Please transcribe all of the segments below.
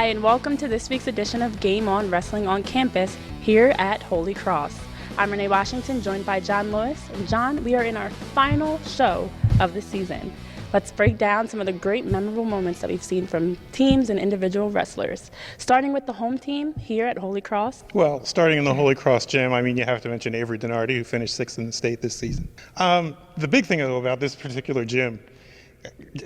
and welcome to this week's edition of Game On Wrestling on Campus here at Holy Cross. I'm Renee Washington, joined by John Lewis. And John, we are in our final show of the season. Let's break down some of the great memorable moments that we've seen from teams and individual wrestlers. Starting with the home team here at Holy Cross. Well, starting in the Holy Cross gym, I mean, you have to mention Avery Donardi, who finished 6th in the state this season. The big thing about this particular gym,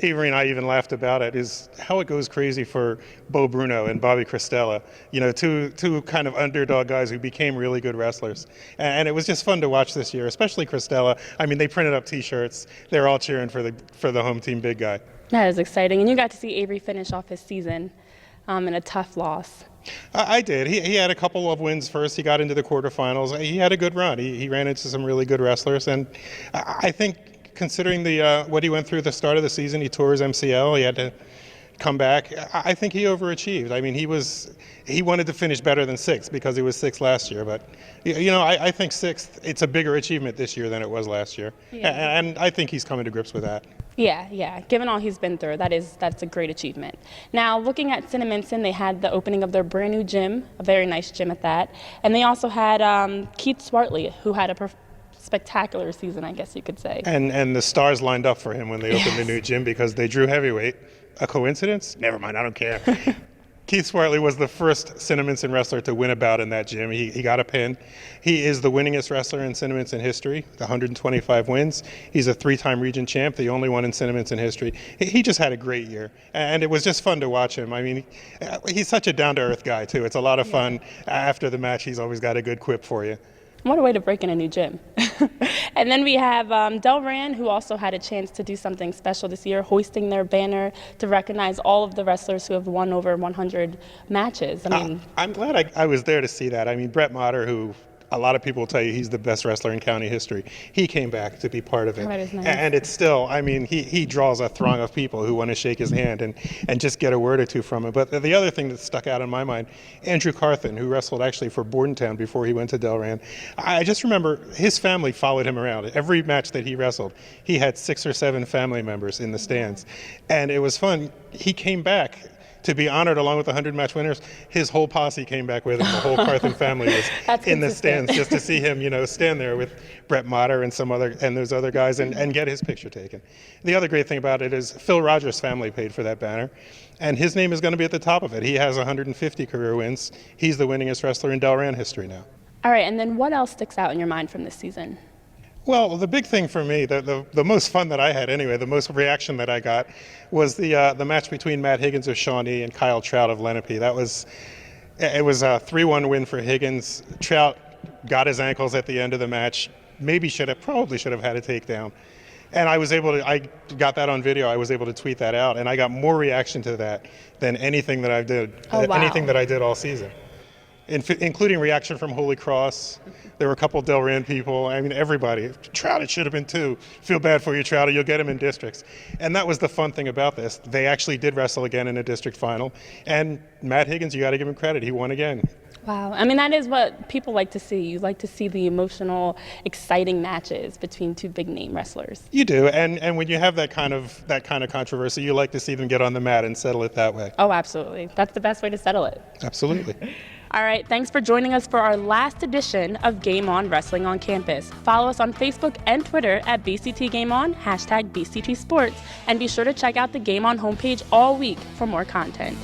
Avery and I even laughed about it, is how it goes crazy for Bo Bruno and Bobby Cristella, you know, two kind of underdog guys who became really good wrestlers. And it was just fun to watch this year, especially Cristella. I mean, they printed up T-shirts. They're all cheering for the home team big guy. That is exciting. And you got to see Avery finish off his season in a tough loss. I did. He had a couple of wins first. He got into the quarterfinals. He had a good run. He ran into some really good wrestlers. And I think, considering what he went through at the start of the season, he tore his MCL. He had to come back. I think he overachieved. I mean, he wanted to finish better than 6th because he was 6th last year. But you know, I think 6th, it's a bigger achievement this year than it was last year. Yeah. And I think he's coming to grips with that. Yeah. Given all he's been through, that's a great achievement. Now, looking at Cinnaminson, they had the opening of their brand new gym, a very nice gym at that, and they also had Keith Swartley, who had a spectacular season, I guess you could say. And the stars lined up for him when they opened the new gym because they drew heavyweight. A coincidence? Never mind, I don't care. Keith Swartley was the first Cinnaminson wrestler to win a bout in that gym. He got a pin. He is the winningest wrestler in Cinnaminson history, 125 wins. He's a 3-time region champ, the only one in Cinnaminson history. He just had a great year, and it was just fun to watch him. I mean, he's such a down-to-earth guy, too. It's a lot of fun. After the match, he's always got a good quip for you. What a way to break in a new gym. And then we have Delran, who also had a chance to do something special this year, hoisting their banner to recognize all of the wrestlers who have won over 100 matches. I'm glad I was there to see that. I mean, Brett Motter, who a lot of people will tell you he's the best wrestler in county history, he came back to be part of it. That is nice. And it's still, I mean, he draws a throng of people who want to shake his hand and just get a word or two from him. But the other thing that stuck out in my mind, Andrew Carthen, who wrestled actually for Bordentown before he went to Delran, I just remember his family followed him around. Every match that he wrestled, he had 6 or 7 family members in the stands. And it was fun. He came back to be honored along with the 100 match winners. His whole posse came back with him. The whole Carthen family was in the stands just to see him, you know, stand there with Brett Motter and those other guys and get his picture taken. The other great thing about it is Phil Rogers' family paid for that banner, and his name is going to be at the top of it. He has 150 career wins. He's the winningest wrestler in Delran history now. All right, and then what else sticks out in your mind from this season? Well, the big thing for me, the most fun that I had anyway, the most reaction that I got, was the match between Matt Higgins of Shawnee and Kyle Trout of Lenape. It was a 3-1 win for Higgins. Trout got his ankles at the end of the match. Probably should have had a takedown. And I got that on video. I was able to tweet that out, and I got more reaction to that than anything that I did all season. Including reaction from Holy Cross. There were a couple Delran people. I mean, everybody. Trout, it should have been 2. Feel bad for you, Trout. You'll get him in districts. And that was the fun thing about this. They actually did wrestle again in a district final. And Matt Higgins, you got to give him credit. He won again. Wow. I mean, that is what people like to see. You like to see the emotional, exciting matches between 2 big-name wrestlers. You do. And when you have that kind of controversy, you like to see them get on the mat and settle it that way. Oh, absolutely. That's the best way to settle it. Absolutely. All right, thanks for joining us for our last edition of Game On Wrestling on Campus. Follow us on Facebook and Twitter at BCT Game On, #BCT Sports, and be sure to check out the Game On homepage all week for more content.